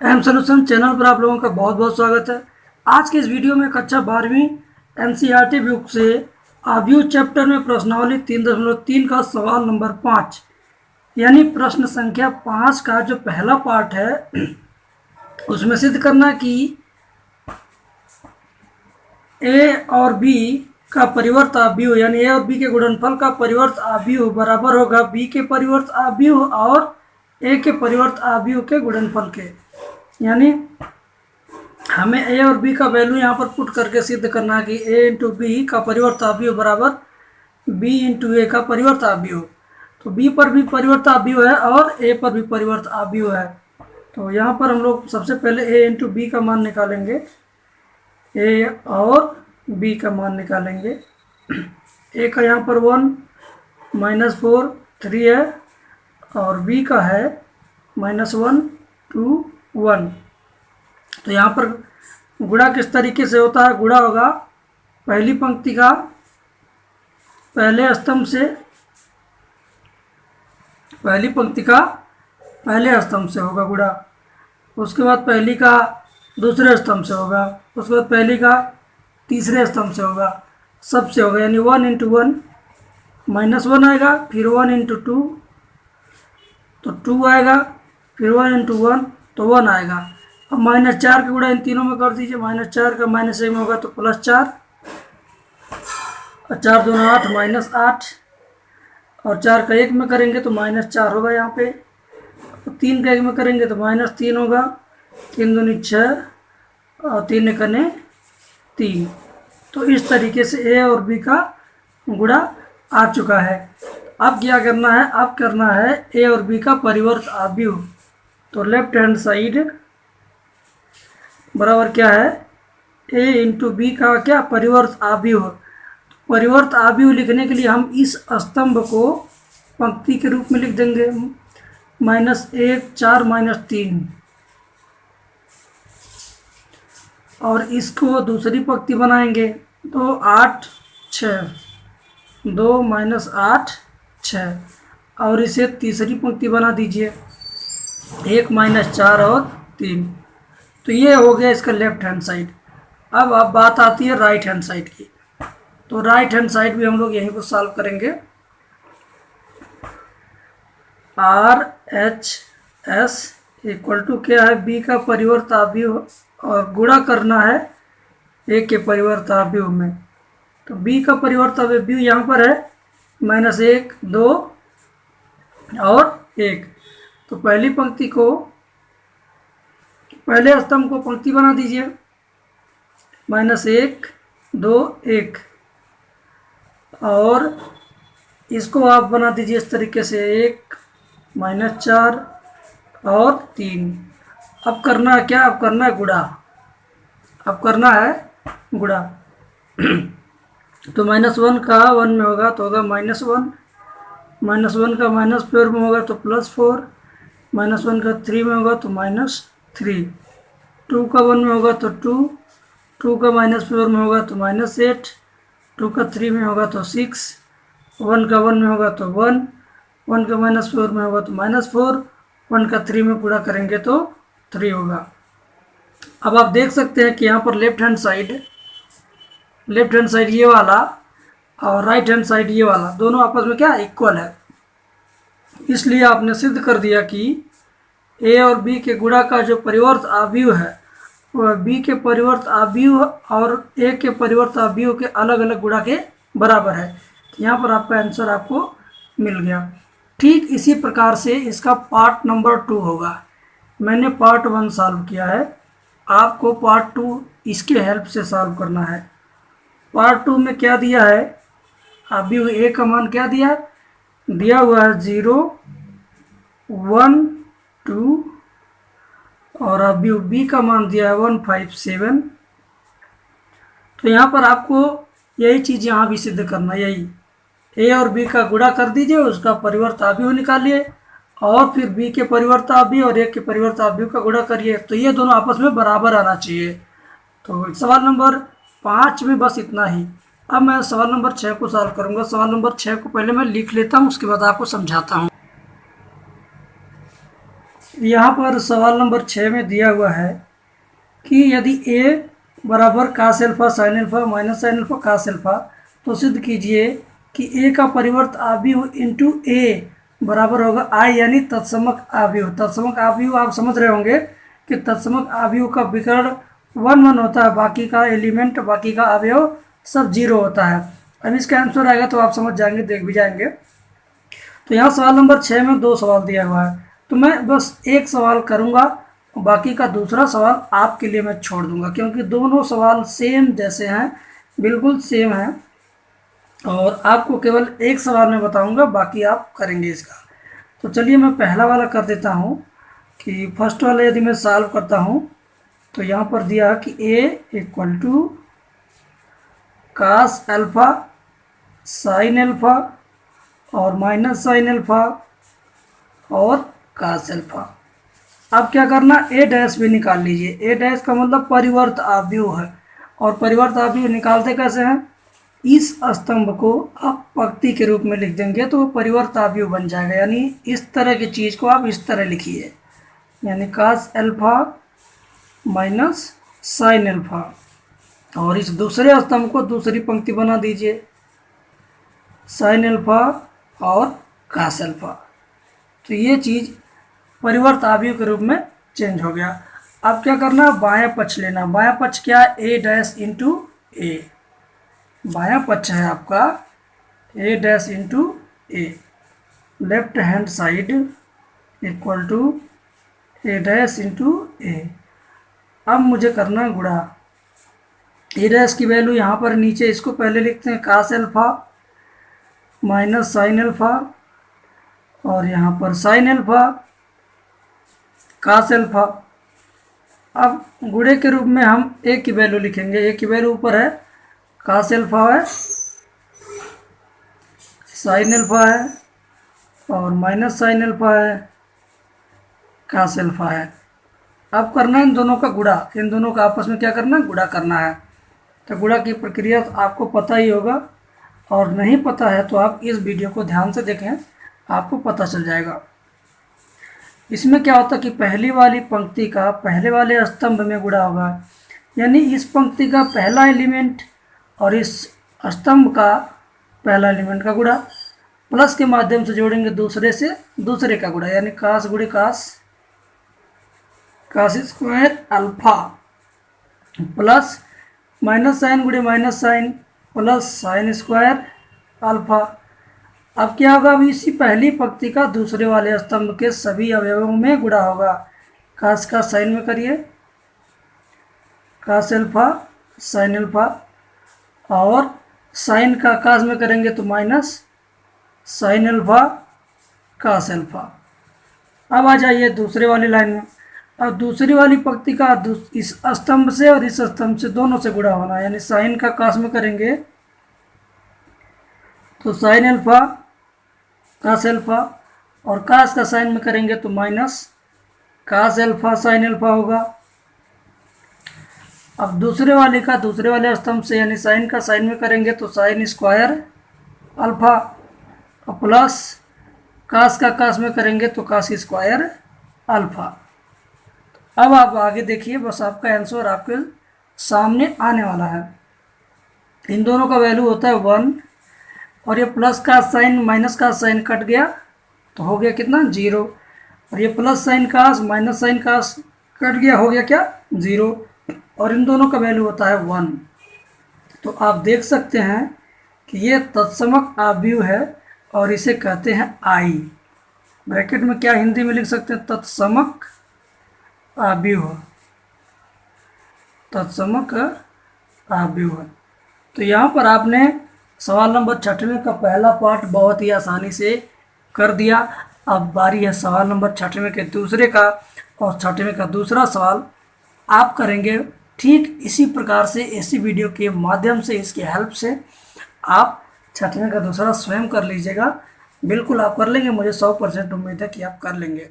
M solution channel पर आप लोगों का बहुत बहुत स्वागत है। आज के इस वीडियो में कक्षा 12वीं एनसीईआरटी बुक से आव्यूह चैप्टर में प्रश्नावली 3.3 का सवाल नंबर 5 यानी प्रश्न संख्या 5 का जो पहला पार्ट है उसमें सिद्ध करना कि ए और बी का परिवर्त आव्यूह यानी ए और बी के गुणनफल का परिवर्त आव्यूह बराबर होगा बी के परिवर्त आव्यूह और ए के परिवर्त आव्यूह के गुणनफल के। यानी हमें ए और बी का वैल्यू यहाँ पर पुट करके सिद्ध करना है कि ए इंटू बी का परिवर्त आव्यूह बराबर बी इंटू ए का परिवर्त आव्यूह। तो बी पर भी परिवर्त आव्यूह है और ए पर भी परिवर्त आव्यूह है। तो यहाँ पर हम लोग सबसे पहले ए इंटू बी का मान निकालेंगे, ए और बी का मान निकालेंगे। ए का यहाँ पर 1 - 4 3 है और बी का है -1 2 1। तो यहाँ पर गुणा किस तरीके से होता है? गुणा होगा पहली पंक्ति का पहले स्तंभ से, पहली पंक्ति का पहले स्तंभ से होगा गुणा, उसके बाद पहली का दूसरे स्तंभ से होगा, उसके बाद पहली का तीसरे स्तंभ से होगा, सबसे होगा। यानी 1 × 1 -1 आएगा, फिर 1 × 2 तो 2 आएगा, फिर 1 × 1 तो 1 आएगा। अब -4 का गुणा इन तीनों में कर दीजिए, -4 का -1 में होगा तो +4 और 4 दूना 8 -8 और 4 का 1 में करेंगे तो -4 होगा यहाँ पे। 3 का 1 में करेंगे तो -3 होगा, 3 दूनी 6 और 3 एकने 3। तो इस तरीके से ए और बी का गुणा आ चुका है। अब क्या करना है? अब करना है ए और बी का परिवर्त आव्यूह। तो लेफ्ट हैंड साइड बराबर क्या है? ए इंटू बी का क्या परिवर्त आव्यूह। परिवर्त आव्यूह लिखने के लिए हम इस स्तंभ को पंक्ति के रूप में लिख देंगे, -1 4 -3 और इसको दूसरी पंक्ति बनाएंगे तो 8 6 2 -8 6 और इसे तीसरी पंक्ति बना दीजिए 1 -4 और 3। तो ये हो गया इसका लेफ्ट हैंड साइड। अब बात आती है राइट हैंड साइड की। तो राइट हैंड साइड भी हम लोग यहीं को सॉल्व करेंगे। RHS इक्वल टू क्या है? बी का परिवर्त आव्यूह और गुणा करना है ए के परिवर्त आव्यूह में। तो बी का परिवर्त आव्यूह यहाँ पर है -1 2 और 1। तो पहली पंक्ति को, पहले स्तंभ को पंक्ति बना दीजिए, -1 2 1 और इसको आप बना दीजिए इस तरीके से 1 -4 और 3। अब करना है क्या? अब करना है गुणा। अब करना है गुणा। तो -1 का 1 में होगा तो होगा -1, -1 का -4 में होगा तो +4, -1 का 3 में होगा तो -3, 2 का 1 में होगा तो 2, 2 का -4 में होगा तो -8, 2 का 3 में होगा तो 6, 1 का 1 में होगा तो 1, 1 का -4 में होगा तो -4, 1 का 3 में पूरा करेंगे तो 3 होगा। अब आप देख सकते हैं कि यहाँ पर लेफ्ट हैंड साइड ये वाला और राइट हैंड साइड ये वाला दोनों आपस में क्या इक्वल है। इसलिए आपने सिद्ध कर दिया कि ए और बी के गुणा का जो परिवर्त आव्यूह है वह बी के परिवर्त आव्यूह और ए के परिवर्त आव्यूह के अलग अलग गुणा के बराबर है। तो यहाँ पर आपका आंसर आपको मिल गया। ठीक इसी प्रकार से इसका पार्ट नंबर 2 होगा। मैंने पार्ट 1 सॉल्व किया है, आपको पार्ट 2 इसके हेल्प से सॉल्व करना है। पार्ट 2 में क्या दिया है? आव्यूह ए का मान क्या दिया है? दिया हुआ है 0 1 2 और आव्यूह बी का मान दिया है 1 5 7। तो यहाँ पर आपको यही चीज़ यहाँ भी सिद्ध करना, यही ए और बी का गुणा कर दीजिए, उसका परिवर्त आव्यूह निकालिए और फिर बी के परिवर्त आव्यूह और ए के परिवर्त आव्यूह का गुणा करिए। तो ये दोनों आपस में बराबर आना चाहिए। तो सवाल नंबर 5 में बस इतना ही। अब मैं सवाल नंबर 6 को सॉल्व करूँगा। सवाल नंबर 6 को पहले मैं लिख लेता हूँ, उसके बाद आपको समझाता हूँ। यहाँ पर सवाल नंबर 6 में दिया हुआ है कि यदि a बराबर cos alpha sine alpha minus sine alpha cos alpha, तो सिद्ध कीजिए कि a का परिवर्त आव्यूह इंटू a बराबर होगा I, यानी तत्समक आव्यूह। तत्समक आव्यूह आप समझ रहे होंगे कि तत्समक आव्यूह का विकर्ण 1 1 होता है, बाकी का एलिमेंट बाकी का अवयव सब 0 होता है। अब इसका आंसर आएगा तो आप समझ जाएंगे, देख भी जाएंगे। तो यहाँ सवाल नंबर 6 में 2 सवाल दिया हुआ है, तो मैं बस एक सवाल करूँगा, बाकी का दूसरा सवाल आपके लिए मैं छोड़ दूंगा, क्योंकि दोनों सवाल सेम जैसे हैं, बिल्कुल सेम हैं, और आपको केवल एक सवाल मैं बताऊंगा, बाकी आप करेंगे इसका। तो चलिए मैं पहला वाला कर देता हूं कि फर्स्ट वाला यदि मैं सॉल्व करता हूं तो यहाँ पर दिया कि a equal to cos alpha sine alpha और माइनस साइन एल्फा और कास एल्फा। अब क्या करना, a डैश भी निकाल लीजिए। a डैश का मतलब परिवर्त आव्यूह है, और परिवर्त आव्यूह निकालते कैसे हैं, इस स्तंभ को आप पंक्ति के रूप में लिख देंगे तो वो परिवर्त आव्यूह बन जाएगा। यानी इस तरह की चीज़ को आप इस तरह लिखिए, यानी कास एल्फा माइनस साइन एल्फा, और इस दूसरे स्तंभ को दूसरी पंक्ति बना दीजिए, साइन एल्फा और कास एल्फा। तो ये चीज़ परिवर्त आव्यूह के रूप में चेंज हो गया। अब क्या करना, बायां पक्ष लेना। बायां पक्ष क्या है, a डैश इंटू ए। बायां पक्ष है आपका a dash into a. Left hand side equal to a dash into a. अब मुझे करना गुणा। a डैश की वैल्यू यहाँ पर नीचे, इसको पहले लिखते हैं कास एल्फा माइनस साइन एल्फा, और यहाँ पर साइन एल्फा कास एल्फा। अब गुणे के रूप में हम a की वैल्यू लिखेंगे। a की वैल्यू ऊपर है, कास एल्फा है, साइन एल्फा है और माइनस साइन एल्फा है, कास एल्फा है। अब करना है इन दोनों का गुणा, इन दोनों का आपस में क्या करना है, गुणा करना है। तो गुणा की प्रक्रिया आपको पता ही होगा, और नहीं पता है तो आप इस वीडियो को ध्यान से देखें, आपको पता चल जाएगा। इसमें क्या होता है कि पहली वाली पंक्ति का पहले वाले स्तंभ में गुणा होगा, यानी इस पंक्ति का पहला एलिमेंट और इस स्तंभ का पहला एलिमेंट का गुणा, प्लस के माध्यम से जोड़ेंगे दूसरे से दूसरे का गुणा, यानी कास गुणे cos, cos square alpha, plus minus sine गुणे minus sine plus sine square alpha. अब क्या होगा, अब इसी पहली पंक्ति का दूसरे वाले स्तंभ के सभी अवयवों में गुणा होगा। कास का साइन में करिए, कास एल्फा साइन एल्फा, और साइन का कास में करेंगे तो minus sine alpha cos alpha. अब आ जाइए दूसरे वाली लाइन में। अब दूसरी वाली पंक्ति का इस स्तंभ से और इस स्तंभ से दोनों से गुणा होना, यानी साइन का कास में करेंगे तो साइन एल्फा कास एल्फा, और कास का साइन में करेंगे तो minus cos alpha sine alpha होगा। अब दूसरे वाले का दूसरे वाले स्तंभ से, यानी साइन का साइन में करेंगे तो साइन स्क्वायर अल्फा, और प्लस कास का कास में करेंगे तो कास स्क्वायर अल्फा। अब आप आगे देखिए, बस आपका आंसर आपके सामने आने वाला है। इन दोनों का वैल्यू होता है 1, और ये प्लस का साइन माइनस का साइन कट गया तो हो गया कितना, 0, और ये प्लस साइन का माइनस साइन का कट गया, हो गया क्या, 0, और इन दोनों का वैल्यू होता है 1। तो आप देख सकते हैं कि ये तत्समक आव्यूह है, और इसे कहते हैं I। ब्रैकेट में क्या हिंदी में लिख सकते हैं, तत्समक आव्यूह, तत्समक आव्यूह। तो यहाँ पर आपने सवाल नंबर 6वें का पहला पार्ट बहुत ही आसानी से कर दिया। अब बारी है सवाल नंबर 6वें के दूसरे का, और 6वें का दूसरा सवाल आप करेंगे ठीक इसी प्रकार से, इसी वीडियो के माध्यम से, इसकी हेल्प से आप 6वें का दूसरा स्वयं कर लीजिएगा। बिल्कुल आप कर लेंगे, मुझे 100% उम्मीद है कि आप कर लेंगे।